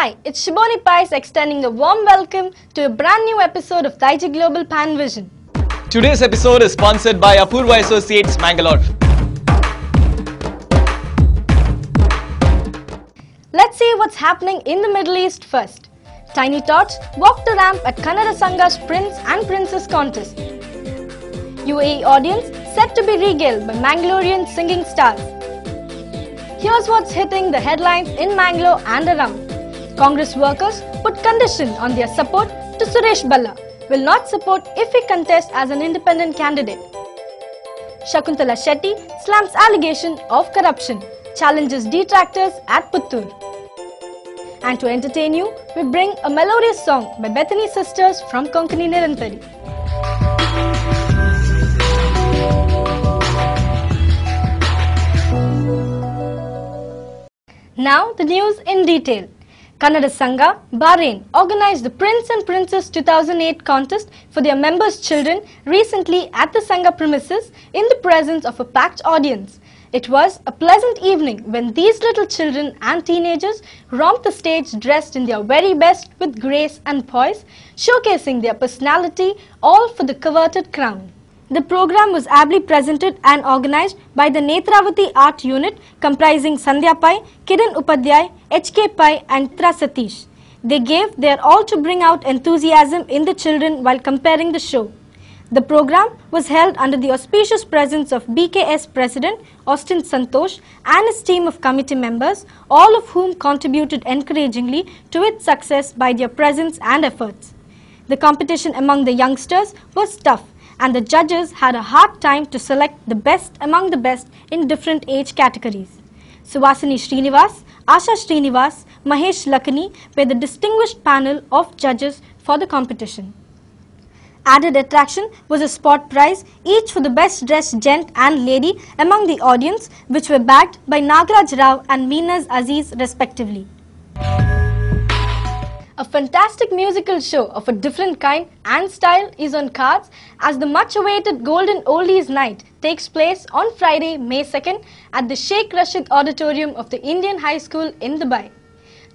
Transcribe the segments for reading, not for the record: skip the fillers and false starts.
Hi, it's Shiboni Pais extending a warm welcome to a brand new episode of Digi Global Pan Vision. Today's episode is sponsored by Apurva Associates, Mangalore. Let's see what's happening in the Middle East first. Tiny Tots walked the ramp at Kannada Sangha's Prince and Princess contest. UAE audience set to be regaled by Mangalorean singing stars. Here's what's hitting the headlines in Mangalore and around. Congress workers put condition on their support to Suresh Balla, will not support if he contests as an independent candidate. Shakuntala Shetty slams allegation of corruption, challenges detractors at Puttur. And to entertain you, we bring a melodious song by Bethany Sisters from Konkani Nirantari. Now the news in detail. Kannada Sangha, Bahrain organized the Prince and Princess 2008 contest for their members' children recently at the Sangha premises in the presence of a packed audience. It was a pleasant evening when these little children and teenagers romped the stage dressed in their very best with grace and poise, showcasing their personality, all for the coveted crown. The program was ably presented and organized by the Netravati Art Unit comprising Sandhya Pai, Kiran Upadhyay, HK Pai and Tra Satish. They gave their all to bring out enthusiasm in the children while comparing the show. The program was held under the auspicious presence of BKS President Austin Santosh and his team of committee members, all of whom contributed encouragingly to its success by their presence and efforts. The competition among the youngsters was tough, and the judges had a hard time to select the best among the best in different age categories. Suhasini Srinivas, Asha Srinivas, Mahesh Lakani were the distinguished panel of judges for the competition. Added attraction was a spot prize, each for the best dressed gent and lady among the audience, which were backed by Nagaraj Rao and Meenaz Aziz respectively. A fantastic musical show of a different kind and style is on cards as the much-awaited Golden Oldies Night takes place on Friday, May 2nd at the Sheikh Rashid Auditorium of the Indian High School in Dubai.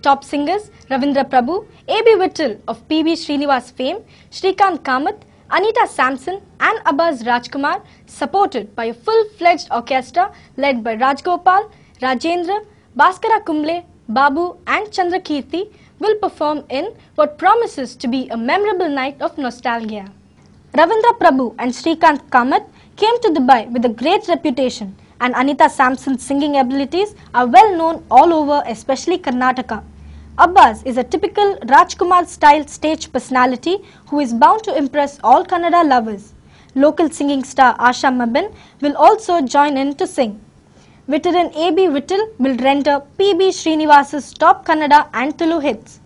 Top singers Ravindra Prabhu, A.B. Vittal of P.B. Srinivas fame, Srikanth Kamath, Anita Sampson and Abbas Rajkumar, supported by a full-fledged orchestra led by Rajgopal, Rajendra, Bhaskara Kumble, Babu and Chandrakirti, will perform in what promises to be a memorable night of nostalgia. Ravindra Prabhu and Srikanth Kamath came to Dubai with a great reputation, and Anita Sampson's singing abilities are well known all over, especially Karnataka. Abbas is a typical Rajkumar-style stage personality who is bound to impress all Kannada lovers. Local singing star Asha Mabin will also join in to sing. Veteran A.B. Vittal will render P.B. Srinivas's top Kannada and Tulu hits.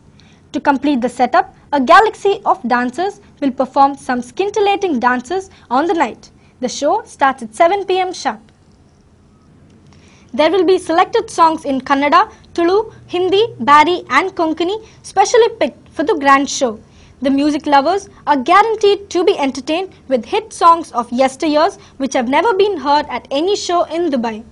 To complete the setup, a galaxy of dancers will perform some scintillating dances on the night. The show starts at 7 p.m. sharp. There will be selected songs in Kannada, Tulu, Hindi, Bari and Konkani specially picked for the grand show. The music lovers are guaranteed to be entertained with hit songs of yesteryears which have never been heard at any show in Dubai.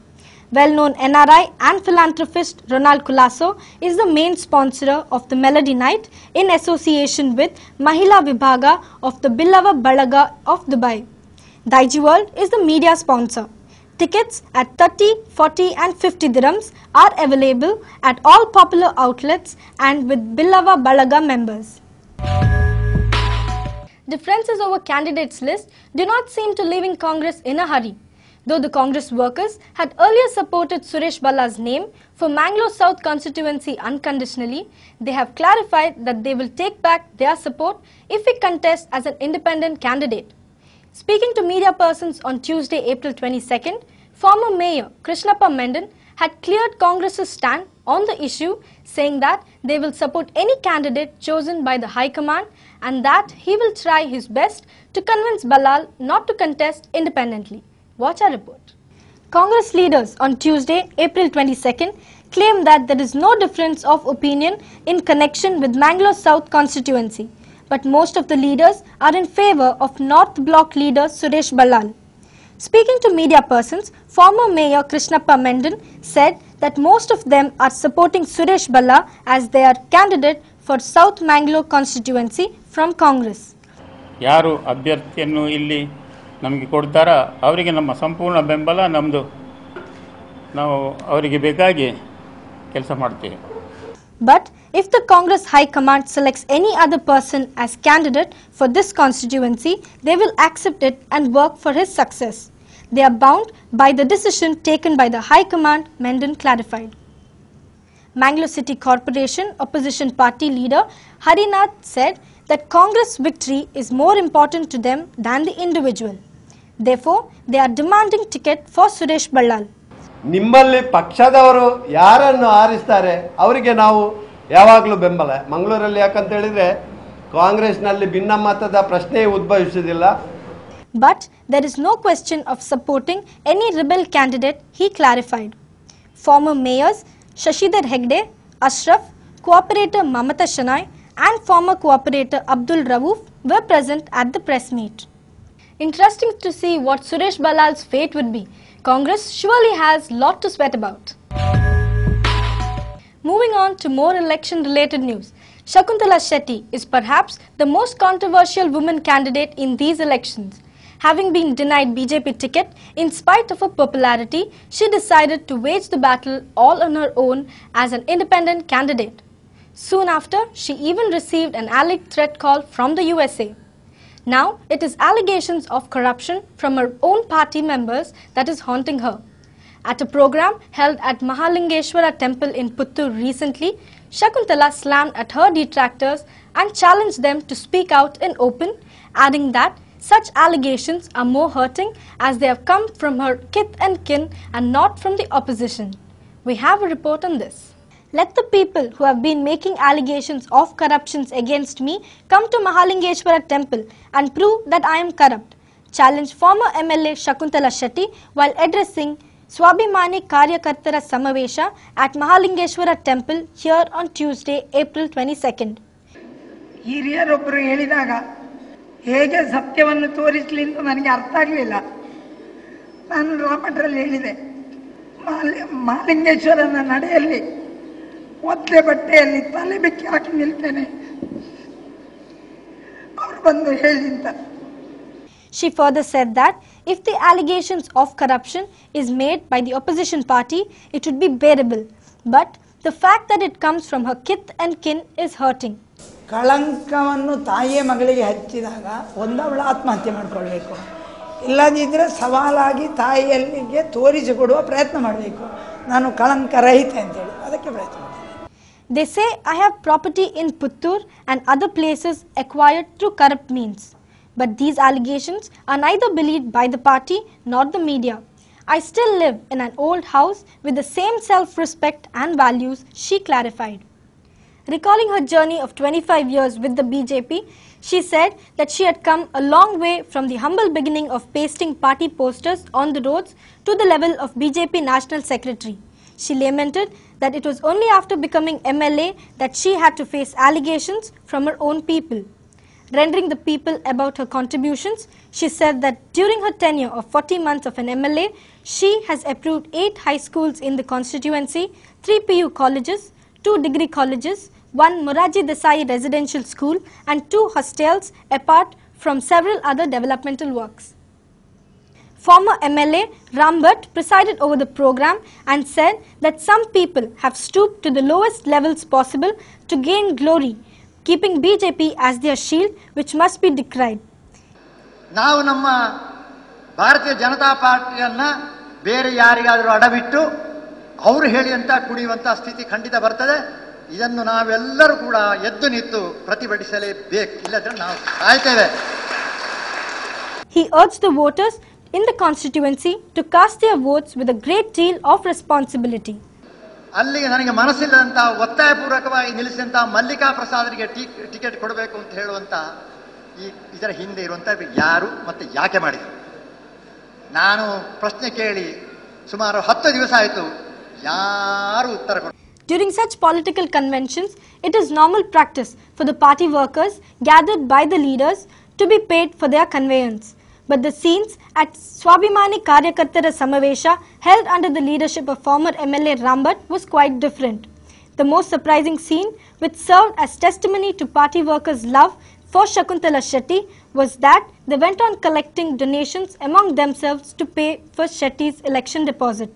Well-known NRI and philanthropist Ronald Colasso is the main sponsor of the Melody Night in association with Mahila Vibhaga of the Billava Balaga of Dubai. Digi World is the media sponsor. Tickets at 30, 40 and 50 dirhams are available at all popular outlets and with Billava Balaga members. Differences over candidates list do not seem to leaving Congress in a hurry. Though the Congress workers had earlier supported Suresh Balla's name for Mangalore South constituency unconditionally, they have clarified that they will take back their support if he contests as an independent candidate. Speaking to media persons on Tuesday, April 22nd, former Mayor Krishnappa Mendan had cleared Congress's stand on the issue, saying that they will support any candidate chosen by the High Command and that he will try his best to convince Ballal not to contest independently. Watch our report. Congress leaders on Tuesday, April 22nd, claimed that there is no difference of opinion in connection with Mangalore South constituency, but most of the leaders are in favour of North Bloc leader Suresh Ballal. Speaking to media persons, former Mayor Krishnappa Mendan said that most of them are supporting Suresh Balla as their candidate for South Mangalore constituency from Congress. ಯಾರು ಅಭ್ಯರ್ಥಿಯನ್ನು ಇಲ್ಲಿ ನಮಗೆ ಕೊಡ್ತಾರ ಅವರಿಗೆ ನಮ್ಮ ಸಂಪೂರ್ಣ ಬೆಂಬಲ ನಮ್ಮದು. ನಾವು ಅವರಿಗೆ ಬೇಕಾಗಿ ಕೆಲಸ ಮಾಡ್ತೇವೆ. But if the Congress High Command selects any other person as candidate for this constituency, they will accept it and work for his success. They are bound by the decision taken by the High Command, Mendan clarified. Mangalore City Corporation Opposition Party leader Harinath said that Congress victory is more important to them than the individual. Therefore, they are demanding ticket for Suresh Ballal. ನಿಮ್ಮಲ್ಲಿ ಪಕ್ಷದವರು ಯಾರನ್ನು ಆರಿಸ್ತಾರೆ ಅವರಿಗೆ ನಾವು ಯಾವಾಗಲೂ ಬೆಂಬಲ. ಮಂಗಳೂರಲ್ಲಿ ಯಾಕಂತ ಹೇಳಿದ್ರೆ ಕಾಂಗ್ರೆಸ್ನಲ್ಲಿ ಭಿನ್ನಮತದ ಪ್ರಶ್ನೆ ಉದ್ಭವಿಸುವುದಿಲ್ಲ. But there is no question of supporting any rebel candidate, he clarified. Former mayors Shashidhar Hegde, Ashraf, cooperator Mamata Shanai and former cooperator Abdul Rauf were present at the press meet. Interesting to see what Suresh Ballal's fate would be. Congress surely has lot to sweat about. Moving on to more election related news. Shakuntala Shetty is perhaps the most controversial woman candidate in these elections. Having been denied BJP ticket in spite of her popularity, she decided to wage the battle all on her own as an independent candidate. Soon after, she even received an alleged threat call from the USA. Now, it is allegations of corruption from her own party members that is haunting her. At a program held at Mahalingeshwara temple in Puttur recently, Shakuntala slammed at her detractors and challenged them to speak out in open, adding that such allegations are more hurting as they have come from her kith and kin and not from the opposition. We have a report on this. Let the people who have been making allegations of corruptions against me come to Mahalingeshwara temple and prove that I am corrupt, challenged former MLA Shakuntala Shetty while addressing Swabhimani Karyakartara Samavesha at Mahalingeshwara temple here on Tuesday, April 22nd. ಹಿರಿಯರೊಬ್ಬರು ಹೇಳಿದಾಗ ಹೇಗೆ ಸತ್ಯವನ್ನು ತೋರಿಸಲಿ ಅಂತ ನನಗೆ ಅರ್ಥ ಆಗಲಿಲ್ಲ. ನಾನು ರಾಮಠರಲ್ಲಿ ಹೇಳಿದೆ, ಮಹಾಲಿಂಗೇಶ್ವರನ ನಡೆಯಲ್ಲಿ ಒದ್ದೆ ಬಟ್ಟೆಯಲ್ಲಿ ತಲೆ ಬೆಕ್ಕಿ ಹಾಕಿ ನಿಲ್ತೇನೆ, ಅವರು ಬಂದು ಹೇಳಿಂತ. She further said that if the allegations of corruption is made by the opposition party, it would be bearable. But the fact that it comes from her kith and kin is hurting. ಕಳಂಕವನ್ನು ತಾಯಿಯ ಮಗಳಿಗೆ ಹಚ್ಚಿದಾಗ ಒಂದವಳು ಆತ್ಮಹತ್ಯೆ ಮಾಡಿಕೊಳ್ಬೇಕು, ಇಲ್ಲದಿದ್ದರೆ ಸವಾಲಾಗಿ ತಾಯಿಯಲ್ಲಿಗೆ ತೋರಿಸಿಕೊಡುವ ಪ್ರಯತ್ನ ಮಾಡಬೇಕು. ನಾನು ಕಳಂಕ ರಹಿತ ಅಂತೇಳಿ ಅದಕ್ಕೆ ಪ್ರಯತ್ನ ಮಾಡ್ತೀನಿ. They say I have property in Puttur and other places acquired through corrupt means. But these allegations are neither believed by the party nor the media. I still live in an old house with the same self-respect and values, she clarified. Recalling her journey of 25 years with the BJP, she said that she had come a long way from the humble beginning of pasting party posters on the roads to the level of BJP National Secretary. She lamented that it was only after becoming MLA that she had to face allegations from her own people. Rendering the people about her contributions, she said that during her tenure of 40 months of an MLA, she has approved 8 high schools in the constituency, 3 PU colleges, 2 degree colleges, 1 Moraji Desai residential school and 2 hostels apart from several other developmental works. Former MLA Ram Bhatt presided over the program and said that some people have stooped to the lowest levels possible to gain glory, keeping BJP as their shield, which must be decried. ನಾವು ನಮ್ಮ ಭಾರತೀಯ ಜನತಾ ಪಾರ್ಟಿಯನ್ನ ಬೇರೆ ಯಾರಿಗಾದರೂ ಅಡವಿಟ್ಟು ಅವರು ಹೇಳಿದಂತ ಕುಡಿಯುವಂತ ಸ್ಥಿತಿ ಖಂಡಿತ ಬರ್ತದೆ. ಇದನ್ನು ನಾವೆಲ್ಲರೂ ಕೂಡ ಎದ್ದು ನಿಂತು ಪ್ರತಿಭಟಿಸಲೇಬೇಕು, ಇಲ್ಲದ್ರೆ ನಾವು ಕಾಯ್ತೇವೆ. He urged the voters in the constituency to cast their votes with a great deal of responsibility. ಅಲ್ಲಿಗೆ ನನಗೆ ಮನಸ್ಸಿಲ್ಲದಂತ ಒತ್ತಾಯಪೂರ್ವಕವಾಗಿ ನಿಲ್ಲಿಸಿದಂತ ಮಲ್ಲಿಕಾ ಪ್ರಸಾದರಿಗೆ ಟಿಕೆಟ್ ಕೊಡಬೇಕು ಅಂತ ಹೇಳುವಂತ ಇದರ ಹಿಂದೆ ಇರುವಂತ ಯಾರು ಮತ್ತೆ ಯಾಕೆ ಮಾಡಿದರು? ನಾನು ಪ್ರಶ್ನೆ ಕೇಳಿ ಸುಮಾರು 10 ದಿವಸ ಆಯಿತು, ಯಾರು ಉತ್ತರ ಕೊಡ. During such political conventions, it is normal practice for the party workers gathered by the leaders to be paid for their conveyance. But the scenes at Swabhimani Karyakartara Samavesha held under the leadership of former MLA Rambhat was quite different. The most surprising scene, which served as testimony to party workers' love for Shakuntala Shetty, was that they went on collecting donations among themselves to pay for Shetty's election deposit.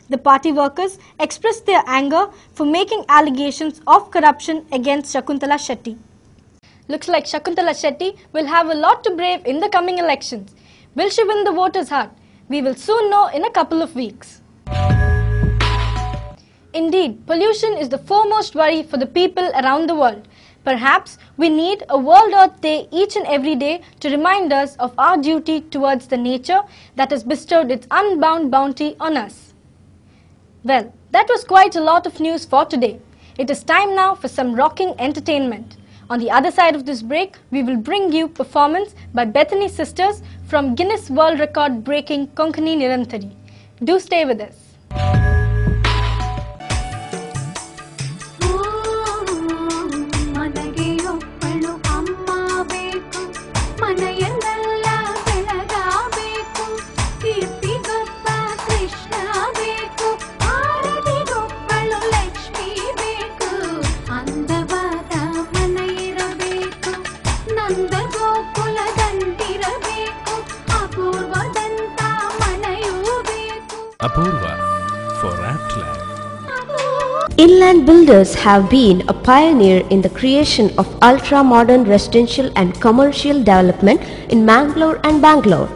The party workers expressed their anger for making allegations of corruption against Shakuntala Shetty. Looks like Shakuntala Shetty will have a lot to brave in the coming elections. Will she win the voters' heart? We will soon know in a couple of weeks. Indeed, pollution is the foremost worry for the people around the world. Perhaps we need a World Earth Day each and every day to remind us of our duty towards the nature that has bestowed its unbound bounty on us. Well, that was quite a lot of news for today. It is time now for some rocking entertainment. On the other side of this break, we will bring you performance by Bethany Sisters from Guinness World Record breaking Konkani Nirantari. Do stay with us. Apurva for Aptland. Inland Builders have been a pioneer in the creation of ultra-modern residential and commercial development in Mangalore and Bangalore.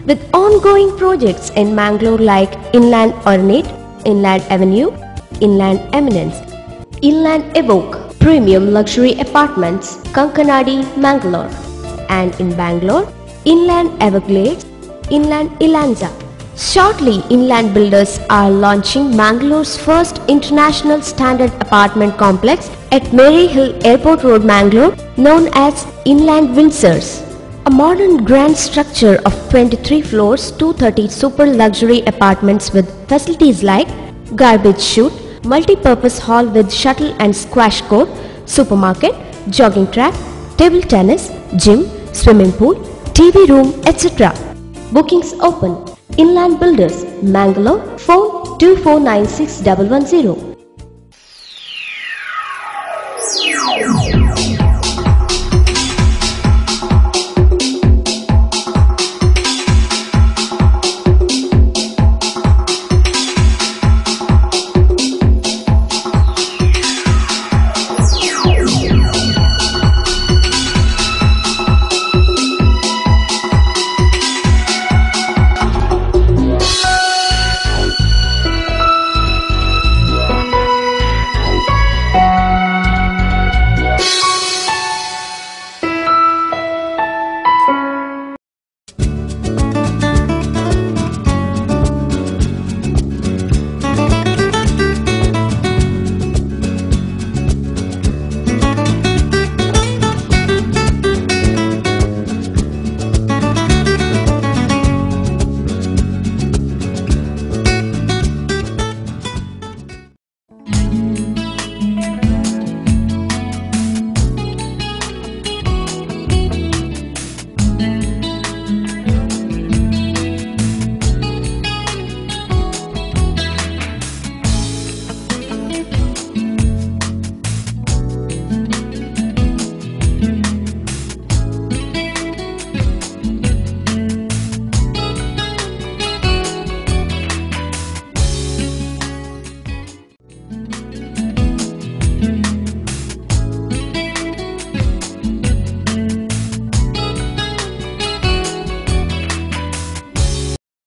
With ongoing projects in Mangalore like Inland Ornate, Inland Avenue, Inland Eminence, Inland Evoke, Premium Luxury Apartments, Kankanadi, Mangalore, and in Bangalore, Inland Everglades, Inland Ilanza. Shortly, Inland Builders are launching Mangalore's first international standard apartment complex at Mary Hill Airport Road, Mangalore, known as Inland Windsors. A modern grand structure of 23 floors, 230 super luxury apartments with facilities like garbage chute, multi-purpose hall with shuttle and squash court, supermarket, jogging track, table tennis, gym, swimming pool, TV room, etc. Bookings open. Inland Builders, Mangalore, phone 2496 110.